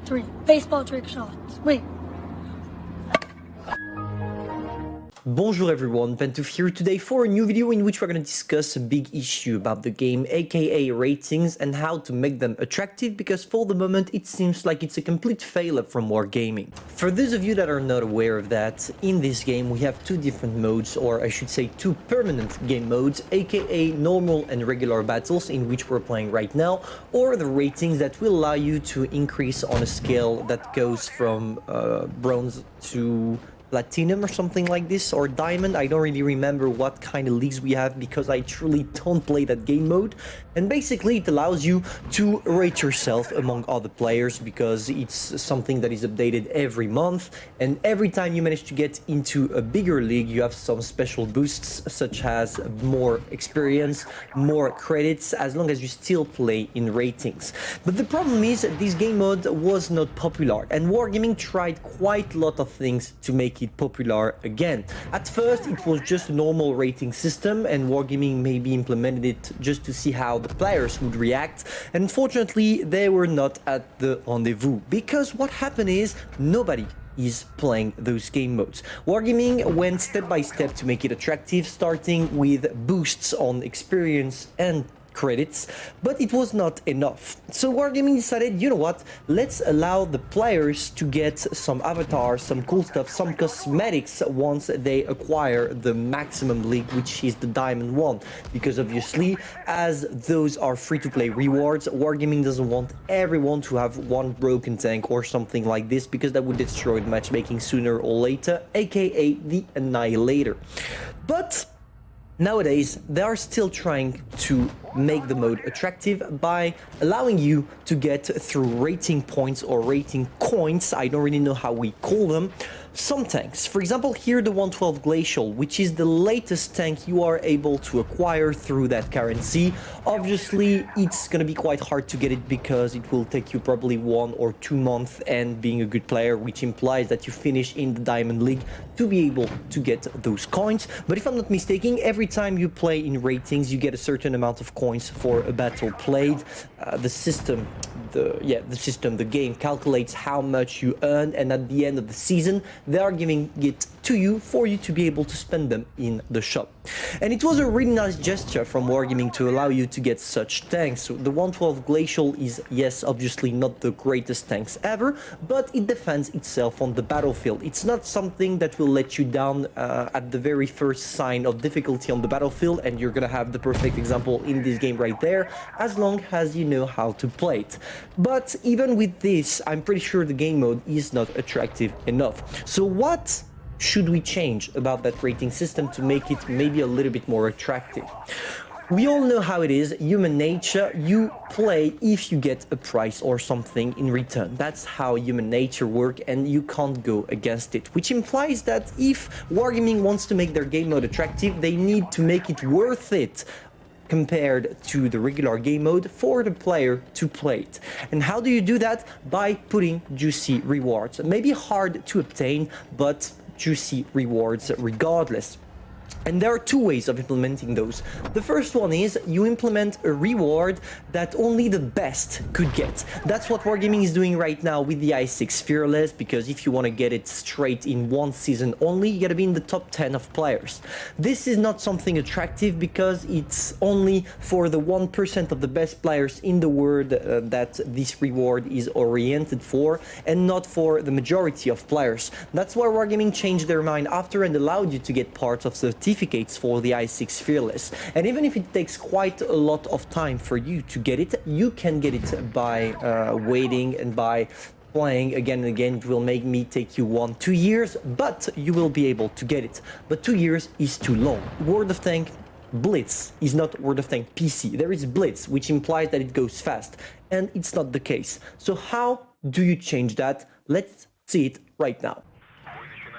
3. Baseball trick shots. Wait. Bonjour everyone, Pantoufleee here today for a new video in which we're going to discuss a big issue about the game, aka ratings, and how to make them attractive, because for the moment it seems like it's a complete failure from Wargaming. For those of you that are not aware of that, in this game we have two different modes, or I should say two permanent game modes, aka normal and regular battles, in which we're playing right now, or the ratings that will allow you to increase on a scale that goes from bronze to platinum or something like this, or diamond. I don't really remember what kind of leagues we have because I truly don't play that game mode. And basically it allows you to rate yourself among other players, because it's something that is updated every month, and every time you manage to get into a bigger league you have some special boosts, such as more experience, more credits, as long as you still play in ratings. But the problem is this game mode was not popular, and Wargaming tried quite a lot of things to make it popular again. At first it was just a normal rating system, and Wargaming maybe implemented it just to see how the players would react, and unfortunately they were not at the rendezvous, because what happened is nobody is playing those game modes. Wargaming went step by step to make it attractive, starting with boosts on experience and credits, but it was not enough. So Wargaming decided, you know what, let's allow the players to get some avatars, some cool stuff, some cosmetics once they acquire the maximum league, which is the diamond one, because obviously as those are free-to-play rewards, Wargaming doesn't want everyone to have one broken tank or something like this, because that would destroy the matchmaking sooner or later, aka the Annihilator. But nowadays, they are still trying to make the mode attractive by allowing you to get through rating points or rating coins, I don't really know how we call them, some tanks. For example, here the 112 Glacial, which is the latest tank you are able to acquire through that currency. Obviously, it's gonna be quite hard to get it because it will take you probably 1 or 2 months, and being a good player, which implies that you finish in the Diamond League to be able to get those coins. But if I'm not mistaken, every time you play in ratings, you get a certain amount of coins for a battle played. The game calculates how much you earn, and at the end of the season they are giving it to you for you to be able to spend them in the shop. And it was a really nice gesture from Wargaming to allow you to get such tanks. So the 112 Glacial is, yes, obviously not the greatest tanks ever, but it defends itself on the battlefield. It's not something that will let you down at the very first sign of difficulty on the battlefield, and you're gonna have the perfect example in this game right there, as long as you know how to play it. But even with this, I'm pretty sure the game mode is not attractive enough. So what should we change about that rating system to make it maybe a little bit more attractive? We all know how it is, human nature, you play if you get a prize or something in return. That's how human nature works, and you can't go against it. Which implies that if Wargaming wants to make their game mode attractive, they need to make it worth it compared to the regular game mode for the player to play it. And how do you do that? By putting juicy rewards. Maybe hard to obtain, but juicy rewards regardless. And there are two ways of implementing those. The first one is you implement a reward that only the best could get. That's what Wargaming is doing right now with the i6 Fearless, because if you want to get it straight in one season only, you gotta be in the top 10 of players. This is not something attractive because it's only for the 1% of the best players in the world that this reward is oriented for, and not for the majority of players. That's why Wargaming changed their mind after and allowed you to get parts of certificates for the i6 Fearless. And even if it takes quite a lot of time for you to get it, you can get it by waiting and by playing again and again. It will make me take you 1-2 years, but you will be able to get it. But 2 years is too long. World of Tank Blitz is not World of Tank PC. There is Blitz, which implies that it goes fast, and it's not the case. So how do you change that? Let's see it right now.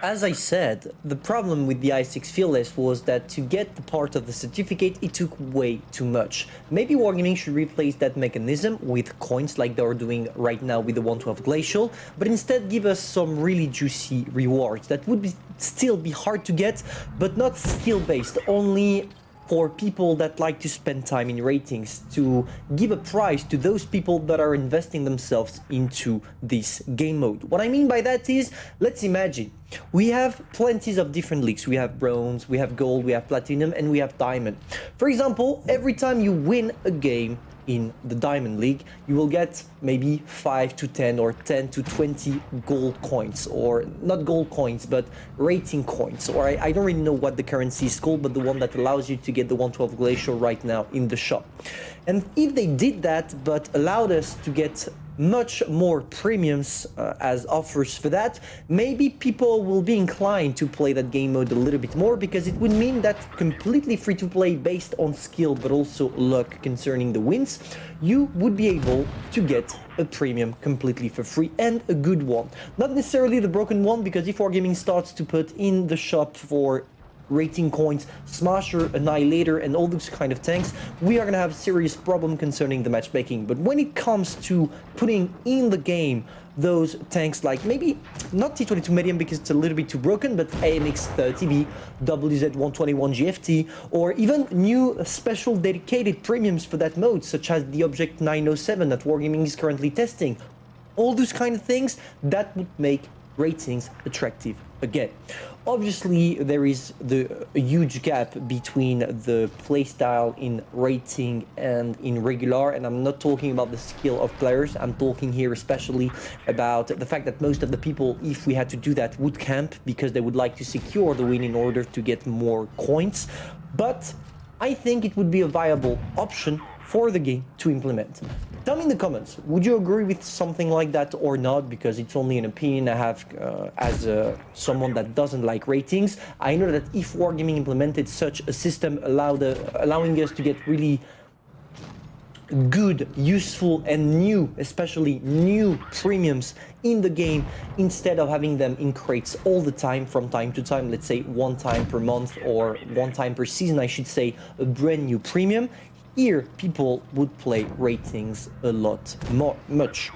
As I said, the problem with the i6 Fearless was that to get the part of the certificate, it took way too much. Maybe Wargaming should replace that mechanism with coins like they are doing right now with the 112 Glacial, but instead give us some really juicy rewards that would still be hard to get, but not skill-based, only for people that like to spend time in ratings, to give a prize to those people that are investing themselves into this game mode. What I mean by that is, let's imagine we have plenty of different leagues. We have bronze, we have gold, we have platinum, and we have diamond. For example, every time you win a game in the Diamond League, you will get maybe 5 to 10 or 10 to 20 gold coins, or not gold coins, but rating coins, or I don't really know what the currency is called, but the one that allows you to get the 112 Glacier right now in the shop. And if they did that, but allowed us to get much more premiums as offers for that, maybe people will be inclined to play that game mode a little bit more, because it would mean that completely free to play based on skill but also luck concerning the wins, you would be able to get a premium completely for free, and a good one. Not necessarily the broken one, because if Wargaming starts to put in the shop for rating coins, Smasher, Annihilator, and all those kind of tanks, we are gonna have a serious problem concerning the matchmaking. But when it comes to putting in the game those tanks like maybe not T22 medium because it's a little bit too broken, but AMX 30B, WZ121 GFT, or even new special dedicated premiums for that mode, such as the Object 907 that Wargaming is currently testing, all those kind of things, that would make ratings attractive again. Obviously, there is a huge gap between the playstyle in rating and in regular, and I'm not talking about the skill of players. I'm talking here especially about the fact that most of the people, if we had to do that, would camp because they would like to secure the win in order to get more coins. But I think it would be a viable option for the game to implement. Tell me in the comments, would you agree with something like that or not? Because it's only an opinion I have as someone that doesn't like ratings. I know that if Wargaming implemented such a system allowing us to get really good, useful, and new, especially new premiums in the game, instead of having them in crates all the time from time to time, let's say one time per month or one time per season, I should say, a brand new premium, here people would play ratings a lot much.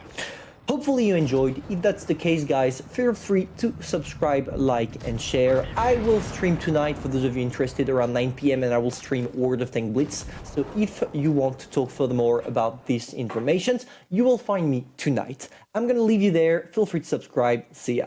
Hopefully you enjoyed. If that's the case, guys, feel free to subscribe, like, and share. I will stream tonight for those of you interested around 9 p.m. and I will stream World of Tank Blitz. So if you want to talk furthermore about this information, you will find me tonight. I'm gonna leave you there. Feel free to subscribe. See ya.